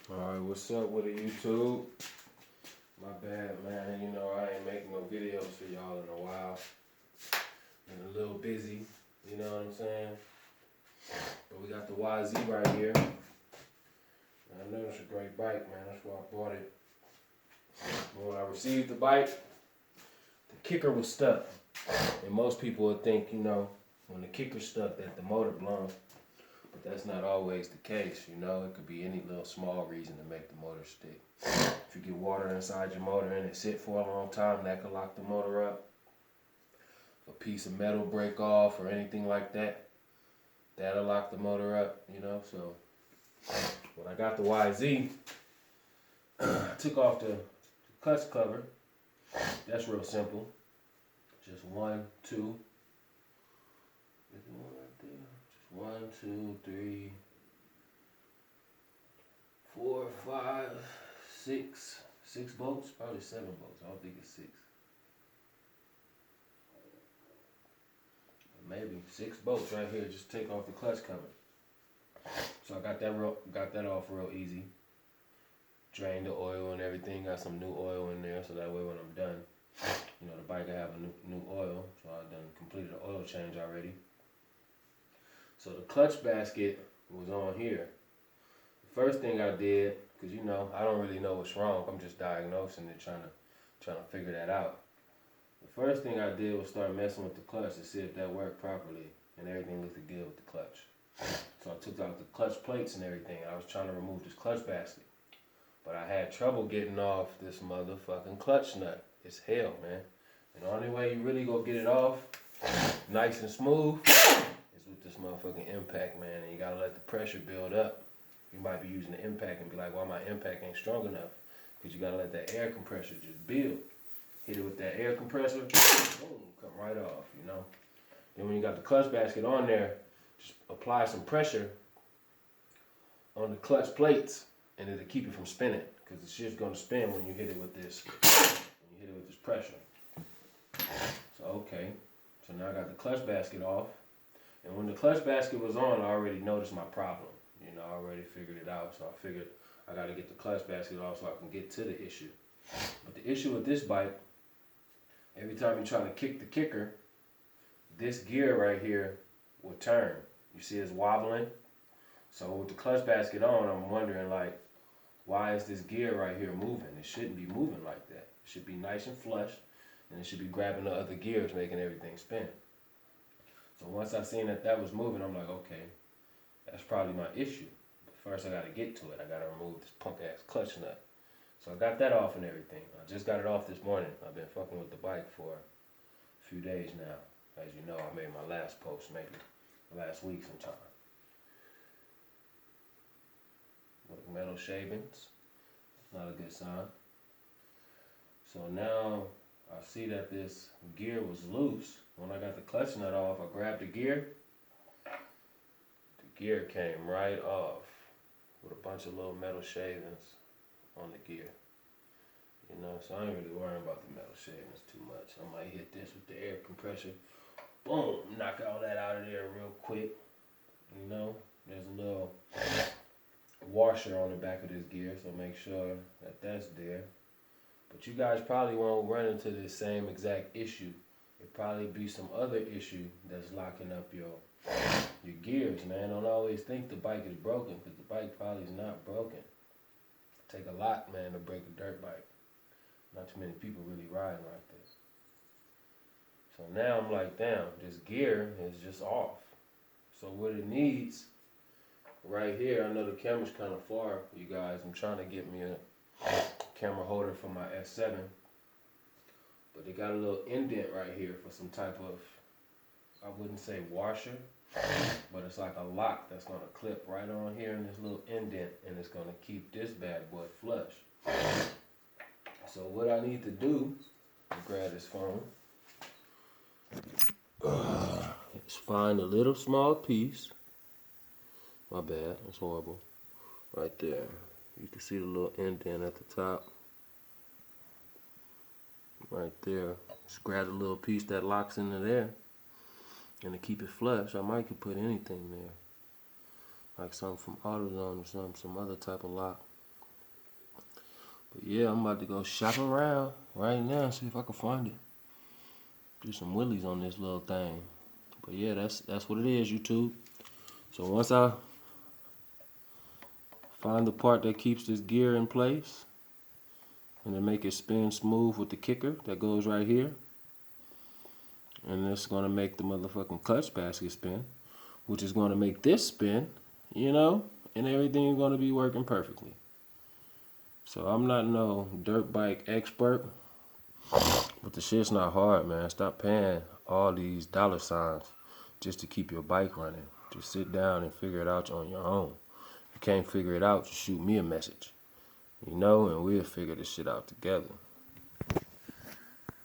Alright, what's up with the YouTube? My bad, man. You know, I ain't making no videos for y'all in a while. Been a little busy, you know what I'm saying? But we got the YZ right here. And I know it's a great bike, man. That's why I bought it. But when I received the bike, the kicker was stuck. And most people would think, you know, when the kicker's stuck that the motor blown. But that's not always the case, you know. It could be any little small reason to make the motor stick. If you get water inside your motor and it sit for a long time, that could lock the motor up. If a piece of metal break off or anything like that, that'll lock the motor up, you know. So when I got the YZ, I took off the clutch cover. That's real simple. Just 1, 2. There's one right there. Just 1, 2, 3, 4, 5, 6. 6 bolts? Probably 7 bolts. I don't think it's 6. Maybe 6 bolts right here. Just take off the clutch cover. So I got that off real easy. Drained the oil and everything. Got some new oil in there, so that way when I'm done, you know, the bike will have a new oil. So I done completed the oil change already. So the clutch basket was on here. The first thing I did, because you know, I don't really know what's wrong. I'm just diagnosing it, trying to figure that out. The first thing I did was start messing with the clutch to see if that worked properly, and everything looked good with the clutch. So I took out the clutch plates and everything. I was trying to remove this clutch basket, but I had trouble getting off this motherfucking clutch nut. It's hell, man. And the only way you really go get it off, nice and smooth, is with this motherfucking impact, man. And you gotta let the pressure build up. You might be using the impact and be like, well, my impact ain't strong enough. Because you gotta let that air compressor just build. Hit it with that air compressor, boom, come right off, you know. Then when you got the clutch basket on there, just apply some pressure on the clutch plates, and it'll keep it from spinning. Because the shit's gonna spin when you hit it with this pressure. So okay, so now I got the clutch basket off. And when the clutch basket was on, I already noticed my problem. You know, I already figured it out. So I figured I got to get the clutch basket off so I can get to the issue. But the issue with this bike, every time you try to kick the kicker, this gear right here will turn. You see it's wobbling? So with the clutch basket on, I'm wondering like, why is this gear right here moving? It shouldn't be moving like that. It should be nice and flush, and it should be grabbing the other gears, making everything spin. So once I seen that was moving, I'm like, okay, that's probably my issue. But first I gotta get to it. I gotta remove this punk ass clutch nut. So I got that off and everything. I just got it off this morning. I've been fucking with the bike for a few days now. As you know, I made my last post maybe last week sometime. With metal shavings. It's not a good sign. So now I see that this gear was loose. When I got the clutch nut off, I grabbed the gear. The gear came right off with a bunch of little metal shavings on the gear. You know, so I ain't really worrying about the metal shavings too much. I might hit this with the air compressor. Boom, knock all that out of there real quick. You know, there's a little washer on the back of this gear, so make sure that that's there. But you guys probably won't run into this same exact issue. It'll probably be some other issue that's locking up your gears, man. Don't always think the bike is broken, because the bike probably is not broken. Take a lot, man, to break a dirt bike. Not too many people really riding like this. So now I'm like, damn, this gear is just off. So what it needs, right here, I know the camera's kind of far, you guys. I'm trying to get me a camera holder for my S7. But they got a little indent right here for some type of, I wouldn't say washer, but it's like a lock that's going to clip right on here in this little indent, and it's going to keep this bad boy flush. So what I need to do, grab this phone, is find a little small piece. My bad, that's horrible. Right there. You can see the little indent at the top. Right there. Just grab a little piece that locks into there. And to keep it flush, I might could put anything there. Like something from AutoZone or some other type of lock. But yeah, I'm about to go shop around right now, see if I can find it. Do some wheelies on this little thing. But yeah, that's what it is, YouTube. So once I find the part that keeps this gear in place and then make it spin smooth with the kicker that goes right here, and it's gonna make the motherfucking clutch basket spin, which is gonna make this spin, you know, and everything is gonna be working perfectly. So I'm not no dirt bike expert, but the shit's not hard, man. Stop paying all these dollar signs just to keep your bike running. Just sit down and figure it out on your own. If you can't figure it out, just shoot me a message, you know, and we'll figure this shit out together.